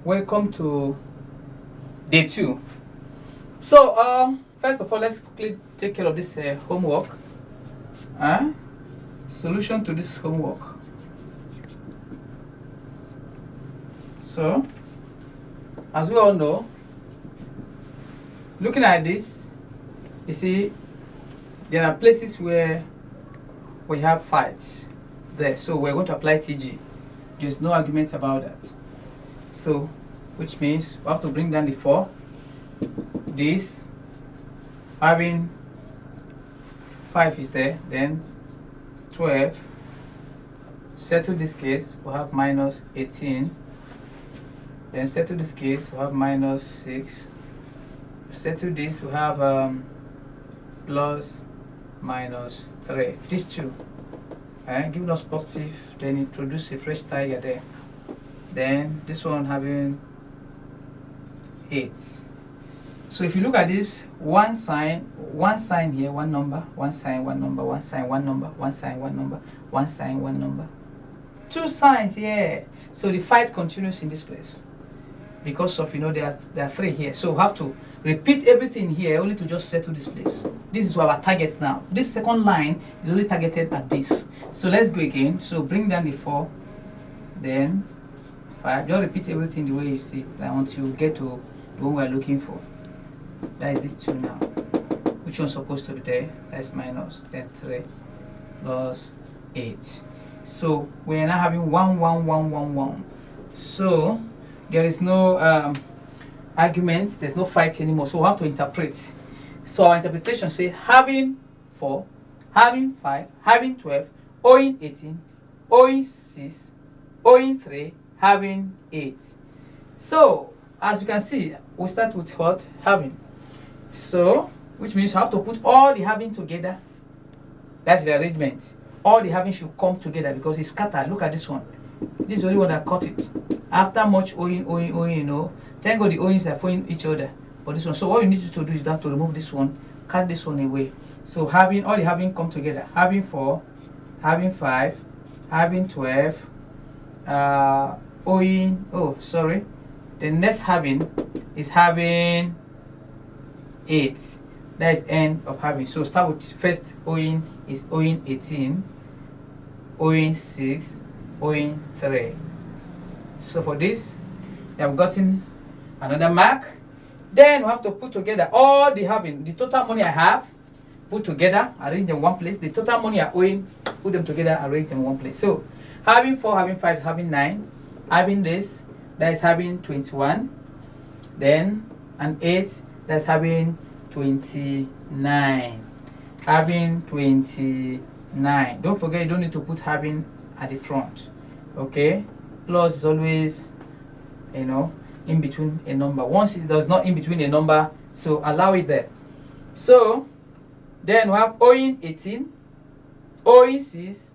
Welcome to day 2. So, first of all, let's quickly take care of this homework. Solution to this homework. So, as we all know, looking at this, you see, there are places where we have fights there. So we're going to apply TG. There's no argument about that. So, which means we have to bring down the 4. This, having 5 is there, then 12. Settle this case, we'll have minus 18. Then settle this case, we'll have minus 6. Settle this, we have plus minus 3. These two, giving us positive, then introduce a fresh tiger there. Then this one having 8. So if you look at this, one sign here, one number, one sign, one number, one sign, one number, one sign, one number, one sign, one number. 2 signs here. So the fight continues in this place. Because of, there are 3 here. So we have to repeat everything here only to just settle this place. This is our target now. This second line is only targeted at this. So let's go again. So bring down the 4, then 5. Just repeat everything the way you see it until you get to the one we're looking for. That is this 2 now. Which one's supposed to be there? That's minus, then 3 plus 8. So we're now having 1, 1, 1, 1, 1. So there is no argument, there's no fight anymore. So we have to interpret. So our interpretation says having 4, having 5, having 12, owing 18, owing 6, owing 3, having 8. So as you can see, we start with what? Having. So, which means you have to put all the having together. That's the arrangement. All the having should come together because it's scattered. Look at this one. This is the only one that cut it. After much owing, thank God the owings are following each other. But this one, so all you need to do is that to remove this one, cut this one away. So having all the having come together. Having 4, having 5, having 12, owing. Oh, sorry. The next having is having 8. That is end of having. So start with first owing is owing 18, owing 6, owing 3. So for this, we have gotten another mark. Then we have to put together all the having, the total money I have, put together, arrange them in one place. The total money I owing, put them together, arrange them in one place. So having 4, having 5, having 9, having this, that is having 21. Then an 8, that's having 29. Having 29. Don't forget, you don't need to put having at the front. Okay? Plus is always, in between a number. Once it does not in between a number, so allow it there. So then we have owing 18, owing 6,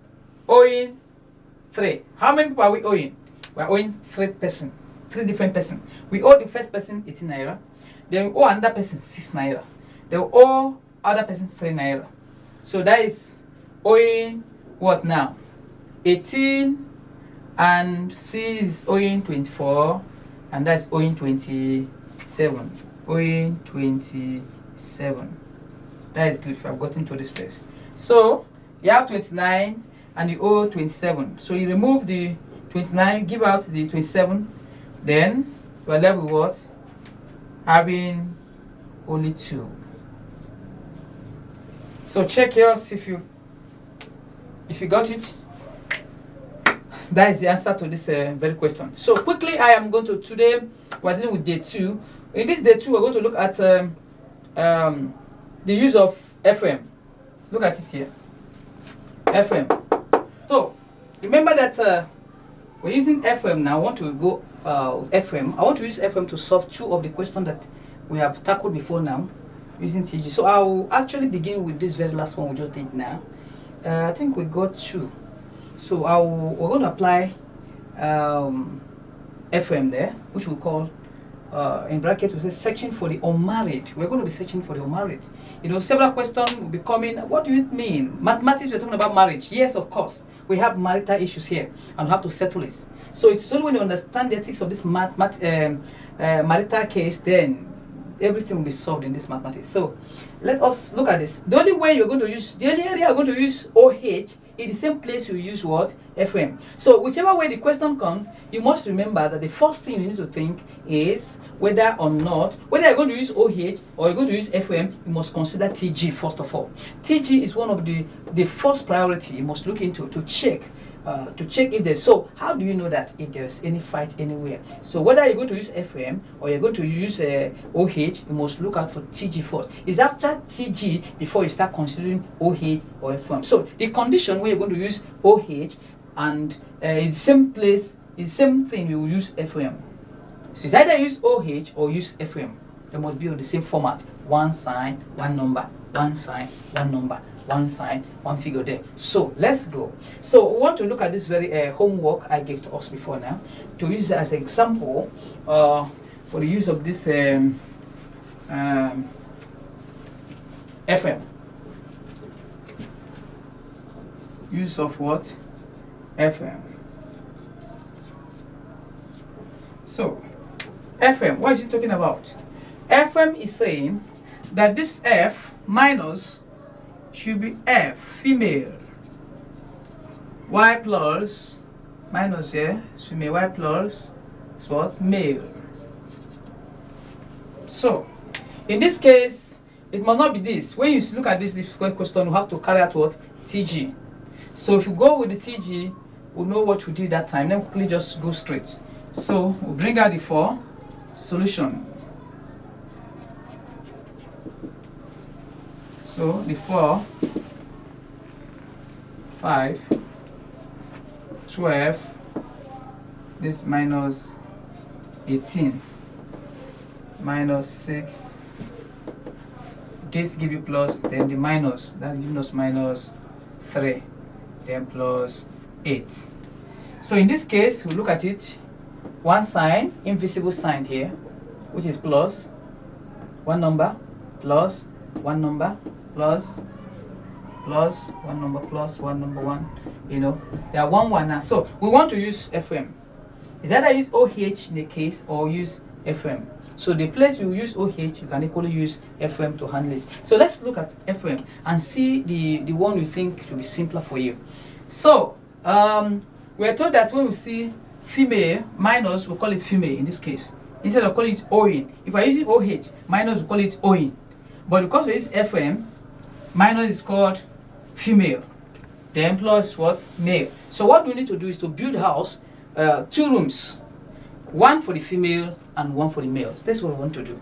owing 3. How many people are we owing? We are owing 3 different persons. We owe the first person 18 naira. Then we owe another person 6 naira. Then we owe other person 3 naira. So that is owing what now? 18 and 6 is owing 24, and that's owing 27. Owing 27. That is good if I've gotten to this place. So you have 29 and you owe 27. So you remove the 29, give out the 27, then we're left with what? Having only 2. So check yours if you got it. That is the answer to this very question. So quickly, I am going to, today we're dealing with day 2. In this day 2, we're going to look at the use of FM. Look at it here. FM. So remember that we're using FM now. I want to go FM. I want to use FM to solve 2 of the questions that we have tackled before now using TG. So I will actually begin with this very last one we just did now. I think we got 2. So we're going to apply FM there, which we'll call in bracket we say searching for the unmarried. We're going to be searching for the unmarried. You know, several questions will be coming. What do you mean? Mathematics, we're talking about marriage. Yes, of course. We have marital issues here and we have to settle it. So it's only when you understand the ethics of this marital case, then everything will be solved in this mathematics. So let us look at this. The only way you're going to use, the only area you're going to use OH in the same place you use what? FM. So whichever way the question comes, you must remember that the first thing you need to think is whether or not, whether you're going to use OH or you're going to use FM, you must consider TG first of all. TG is one of the first priority you must look into to check if there's, so how do you know that if there's any fight anywhere? So whether you're going to use FM or you're going to use OH, you must look out for TG first. It's after TG before you start considering OH or FM. So the condition where you're going to use OH and in the same place, the same thing you will use FM. So it's either use OH or use FM. They must be on the same format. One sign, one number, one sign, one number. One sign, one figure there. So let's go. So we want to look at this very homework I gave to us before now to use as an example for the use of this FM. Use of what? FM. So FM, what is it talking about? FM is saying that this F minus should be F, female. Y plus, minus here, female. Y plus is what? Male. So, in this case, it must not be this. When you look at this question, you have to carry out what? TG. So, if you go with the TG, we'll know what we did that time. Then quickly just go straight. So, we'll bring out the 4, solution. So the 4, 5, 12, this minus 18, minus 6, this give you plus, then the minus, that's giving us minus 3, then plus 8. So in this case, we look at it, one sign, invisible sign here, which is plus, one number, plus, one number, plus one number, plus one number, one, you know, there are one now. So we want to use FM. Is either use OH in the case or use FM. So the place we use OH, you can equally use FM to handle it. So let's look at FM and see the one we think should be simpler for you. So we're told that when we see female minus, we call it female in this case. Instead of calling it OIN. If I use OH, minus we call it OIN. But because we use FM, minus is called female. Then plus what? Male. So what we need to do is to build a house, 2 rooms. One for the female and one for the males. That's what we want to do.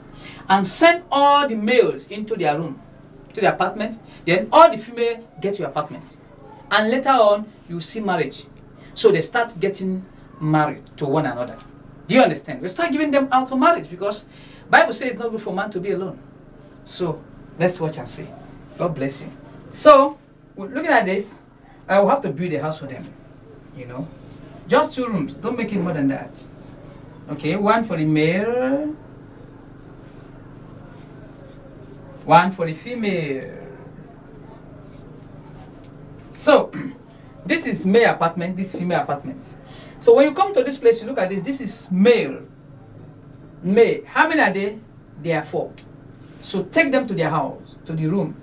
And send all the males into their room, to the apartment. Then all the female get to your apartment. And later on, you see marriage. So they start getting married to one another. Do you understand? We start giving them out for marriage because Bible says it's not good for man to be alone. So let's watch and see. God bless you. So looking at this, I will have to build a house for them. You know, just 2 rooms. Don't make it more than that. Okay, one for the male, one for the female. So this is male apartment, this female apartment. So when you come to this place, you look at this. This is male. Male. How many are they? There are 4. So take them to their house, to the room.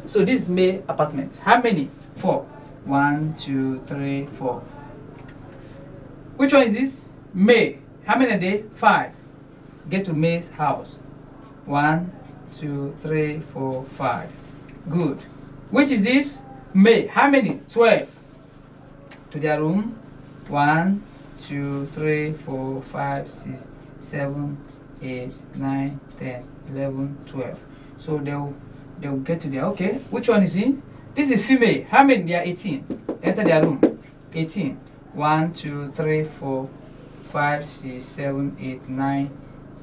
So this male apartment. How many? 4. 1, 2, 3, 4. Which one is this? Male. How many are they? 5. Get to May's house. 1, 2, 3, 4, 5. Good. Which is this? May. How many? 12. To their room. 1, 2, 3, 4, 5, 6, 7, 8, 9, 10, 11, 12. So they'll get to their, okay. Which one is it? This is female. How many? They are 18. Enter their room. 18. 1, 2, 3, 4, 5, 6, 7, 8, 9,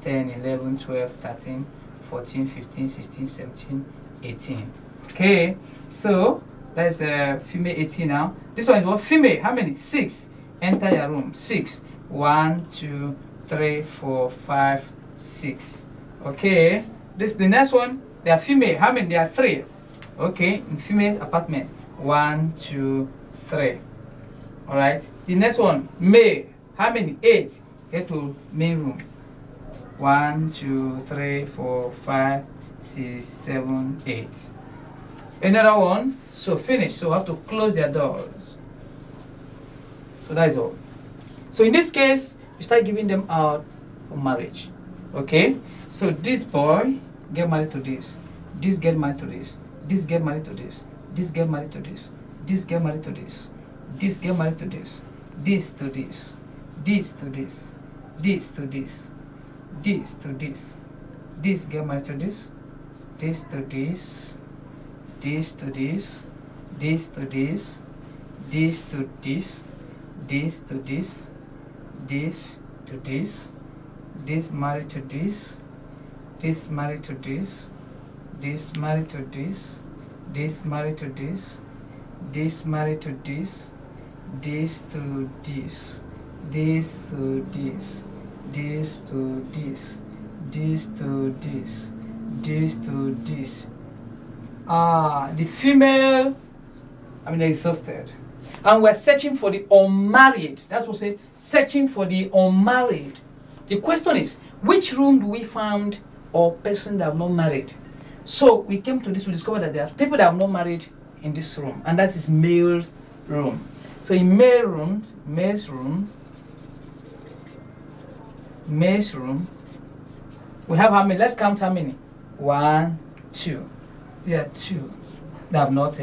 10, 11, 12, 13, 14, 15, 16, 17, 18. Okay. So that's female 18 now. This one is what? Female. How many? 6. Enter your room. 6. 1, 2, 3, 4, 5, 6. Okay, this the next one. They are female. How many? There are 3. Okay, in female apartment. 1, 2, 3. All right. The next one, male. How many? 8. Get to main room. 1, 2, 3, 4, 5, 6, 7, 8. Another one. So finish. So we have to close their doors. So that is all. So in this case, we start giving them out for marriage. Okay. So this boy get married to this. This get married to this. This get married to this. This get married to this. This get married to this. This get married to this. This to this. This to this. This to this. This to this. This get married to this. This to this. This to this. This to this. This to this. This to this. This to this. This married to this. This married to this. This married to this. This married to this. This married to this. This to this. This to this. This to this. This to this. This to this. The female, they're exhausted. And we're searching for the unmarried. That's what we say, searching for the unmarried. The question is, which room do we find or person that have not married? So we came to this, we discovered that there are people that have not married in this room, and that is male's room. So in male's room, we have how many? Let's count how many. 1, 2. There are 2 that have not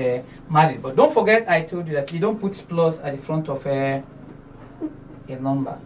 married. But don't forget, I told you that you don't put plus at the front of a number.